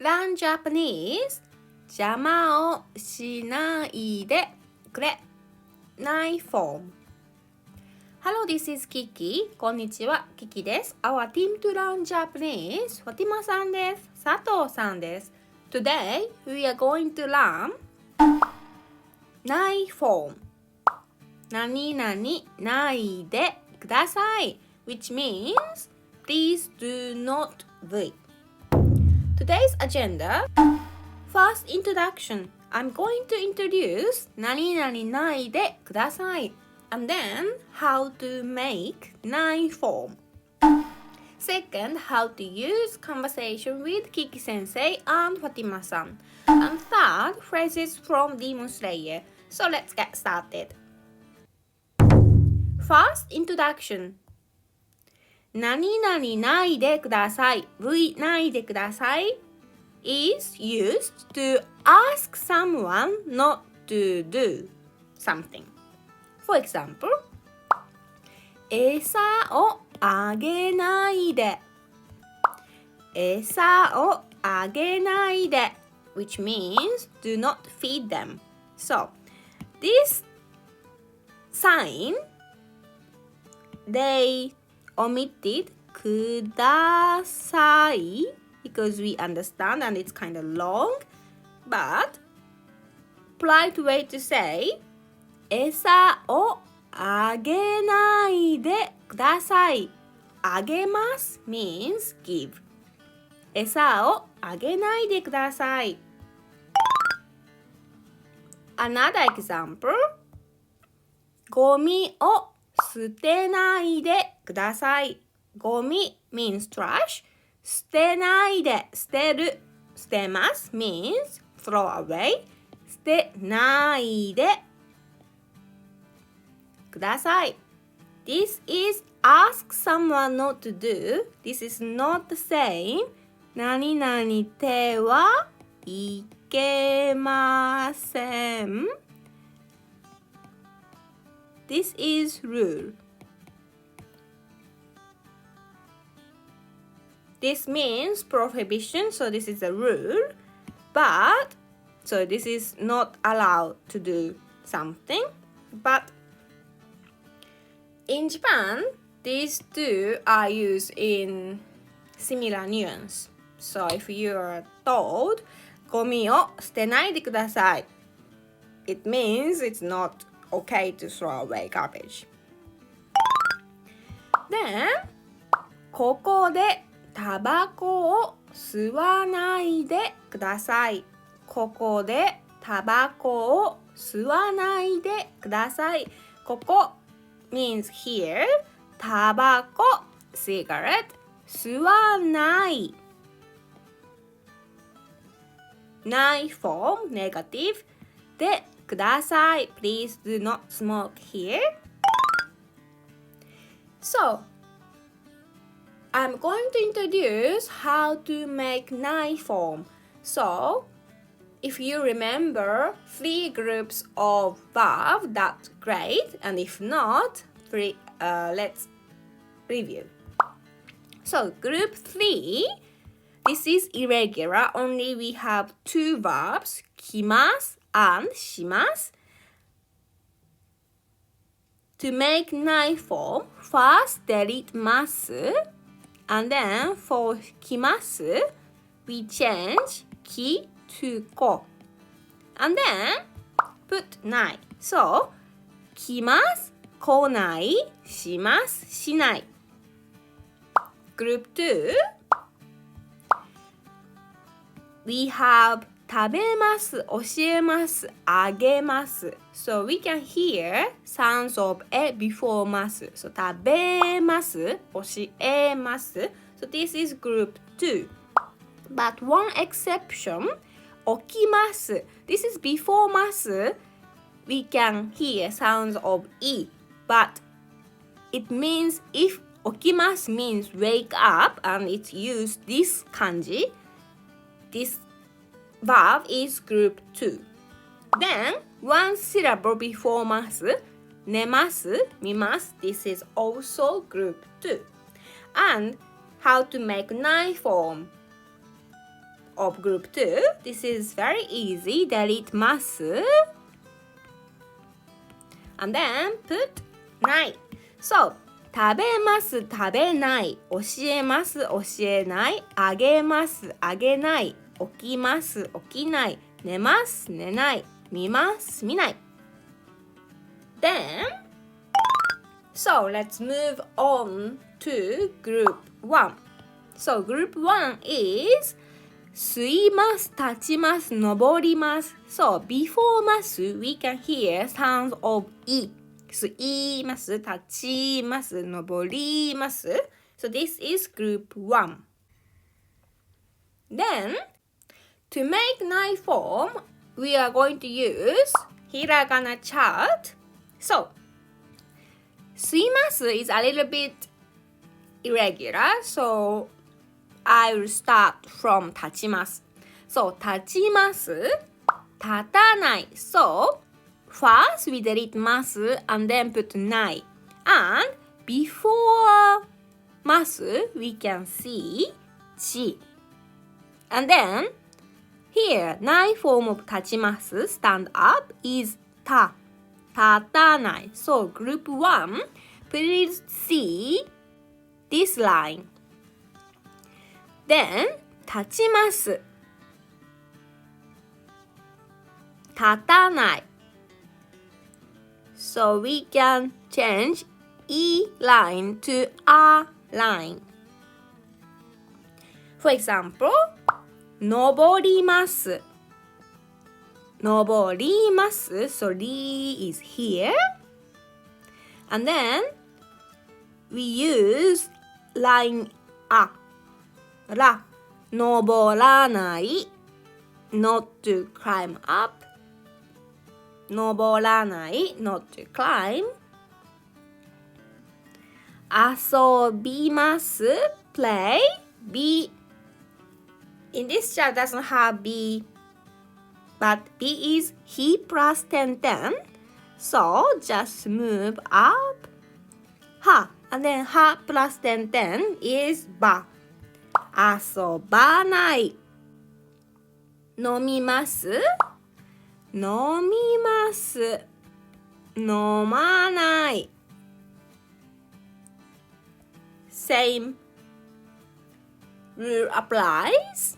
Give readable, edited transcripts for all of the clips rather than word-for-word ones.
Learn Japanese 邪魔をしないでくれ ないform Hello, this is Kiki. こんにちは、キキです。Our team to learn Japanese ファティマさんです。佐藤さんです。Today, we are going to learn ないform 何々ないでください which means please do not V.Today's agenda First introduction I'm going to introduce 何々ないでください and then how to make ない form Second, how to use conversation with Kiki sensei and Fatima san And third, phrases from Demon Slayer So let's get started First introduction何々ないでください V ないでください is used to ask someone not to do something. For example, 餌をあげないで餌をあげないで which means do not feed them. So, this sign, they omitted ください because we understand and it's kind of long but polite way to say 餌をあげないでくださいあげます means give 餌をあげないでください Another example ゴミを捨てないでください。ゴミ means trash. 捨てないで、捨てる。捨てます means throw away. 捨てないでください。This is ask someone not to do. This is not the same. 何々てはいけません。This is rule. This means prohibition, so this is a rule. But, so this is not allowed to do something. But in Japan, these two are used in similar nuance. So if you are told, ゴミを捨てないでください It means it's not okay to throw away garbage. Then, ここでタバコを吸わないでください。ここでタバコを吸わないでください。ここ means here. タバコ cigarette 吸わないないform negative でください Please do not smoke here. So, I'm going to introduce how to make ない form. So, if you remember 3 groups of verb, that's great. And if not, let's review. So, group 3, this is irregular. Only we have 2 verbs, 来ます and します To make ない form, first delete ます and then for 来ます we change き to こ and then put ない So 来ます来ないしますしない Group 2 We have 食べます、教えます、あげます。So we can hear sounds of a before ます。So 食べます、教えます。So this is group 2. But one exception, 起きます。This is before ます。We can hear sounds of e. But it means if 起きます means wake up and it's used this kanji. This verb is group 2. Then, one syllable before ます、寝ます、見ます。This is also group 2. And how to make ない form. of group 2. This is very easy. Delete ます and then put ない。So 食べます食べない教えます教えないあげますあげない起きます起きない寝ます寝ない見ます見ない。 Then so let's move on to group 1. So group 1 is 吸います立ちます登ります。 So before ます we can hear sounds of E. 吸います立ちます登ります。 So this is group 1. Then to makeないform we are going to use ひらがな chart. So 吸います is a little bit irregular. So I will start from 立ちます。 So 立ちます立たない。 So first we delete ます and then put ない and before ます we can see ち and then here ないform of 立ちます stand up is た立たない。 So group 1 please see this line. Then 立ちます立たない。 So we can change E line to A line. For example 登ります登ります。 Soり is here and then we use line A ら登らない not to climb up 登らない not to climb 遊びます play B in this chart doesn't have B but B is he plus 10 so just move up は and then は plus 10 is ば遊ばない飲みます飲みます飲まない。 Same rule applies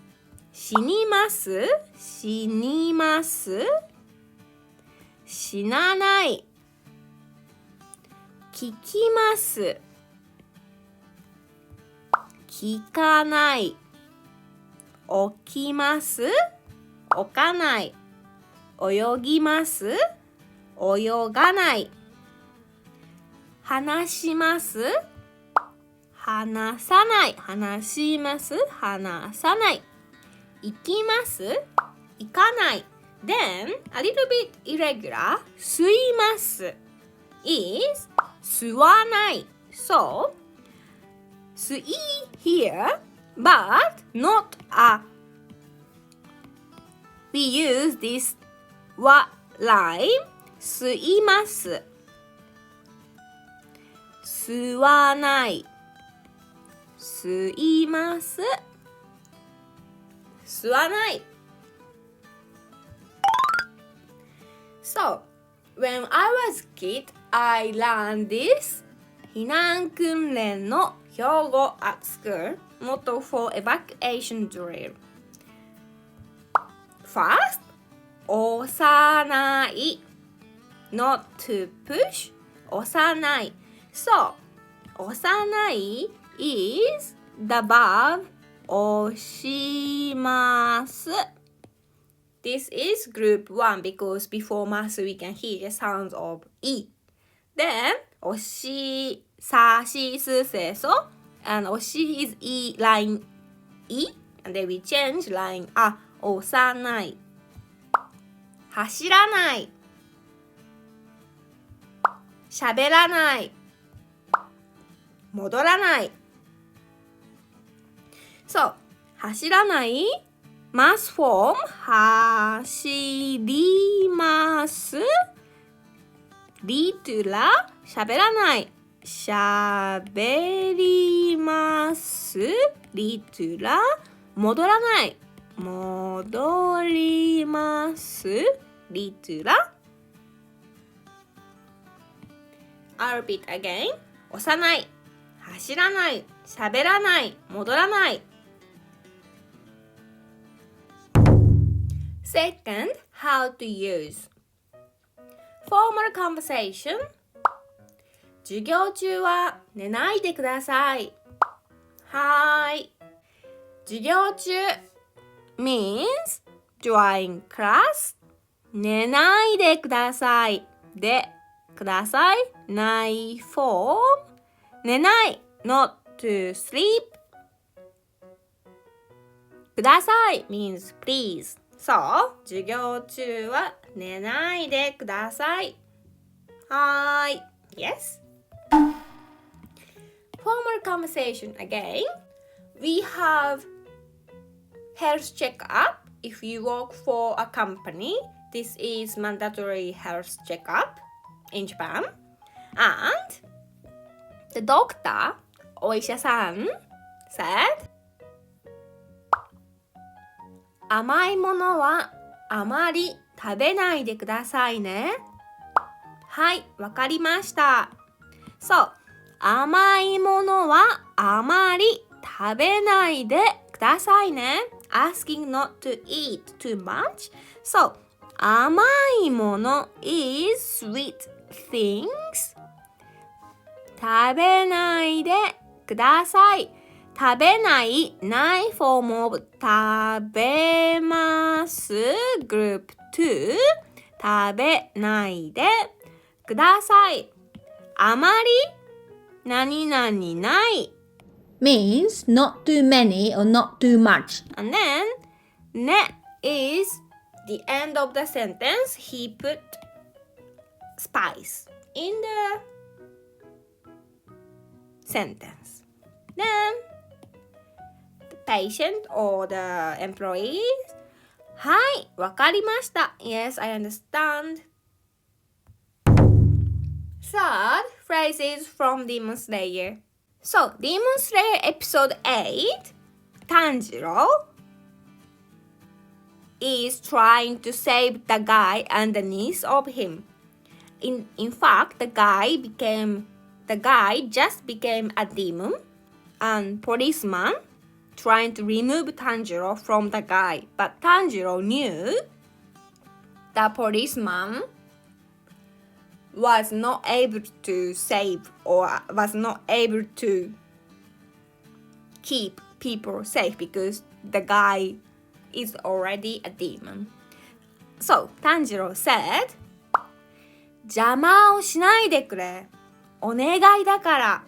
死にます死にます死なない聞きます聞かない起きます起かない泳ぎます泳がない話します話さない話します話さない行きます行かない。 Then a little bit irregular 吸います is 吸わない。 So 吸い here but not a we use this は line 吸います吸わない吸います吸わない。 So when I was kid I learned this 避難訓練の標語 at school motto for evacuation drill. First 押さない not to push 押さない。 So 押さない is the verb 押します。 This is group 1 because before ます we can hear the sounds of E. Then 押しさしすせそ and 押し is E line E and then we change line あ押さない走らない喋らない戻らない。 So 走らないmass form 走りますリトゥラ喋らない喋りますリトゥラ戻らない戻ります。リトラ。I'll repeat again. 押さない、走らない、喋らない、戻らない。Second, how to use formal conversation. 授業中は寝ないでください。はーい。授業中 means during class 寝ないでくださいでください ないform 寝ない not to sleep ください means please そう授業中は寝ないでくださいはーい Yes Formal conversation again We have health checkup. If you work for a company, this is mandatory health checkup in Japan. And the doctor, お医者さん said, 甘いものはあまり食べないでくださいね。はい、わかりました。そう、甘いものはあまり食べないでくださいね。Asking not to eat too much. So, 甘いもの is sweet things. 食べないでください。食べないない form of 食べます group 2食べないでください。あまり何々ない means not too many or not too much. And then, ne is the end of the sentence. He put spice in the sentence. Then, the patient or the employee, はい、わかりました。Yes, I understand. Third, phrases from Demon Slayer.So, Demon Slayer Episode 8, Tanjiro is trying to save the guy underneath of him. In fact, the guy just became a demon and policeman trying to remove Tanjiro from the guy. But Tanjiro knew the policeman was not able to save or was not able to keep people safe because the guy is already a demon. So, Tanjiro said, 邪魔をしないでくれ。お願いだから。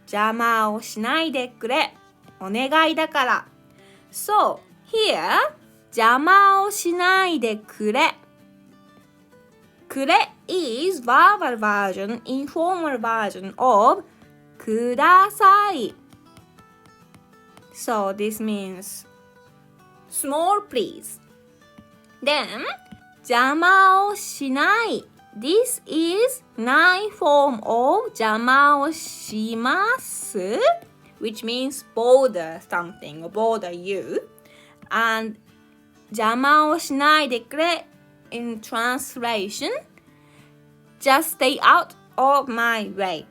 邪魔をしないでくれ。お願いだから。So, here, 邪魔をしないでくれ。くれ is verbal version, informal version of ください. So this means small please. Then 邪魔をしない This is ないform of 邪魔をします which means bother something or bother you. And 邪魔をしないでくれIn translation, just stay out of my way.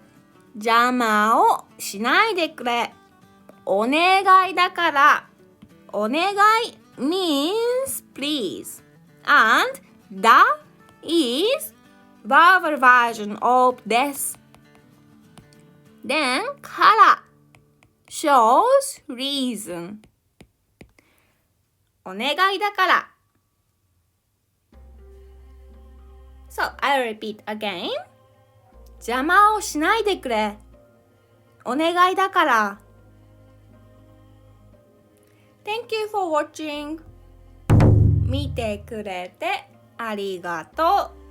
邪魔をしないでくれ。お願いだから。お願い means please. And the is verbal version of this. Then から shows reason. お願いだから。So, I'll repeat again. 邪魔をしないでくれ。お願いだから。Thank you for watching. 見てくれてありがとう。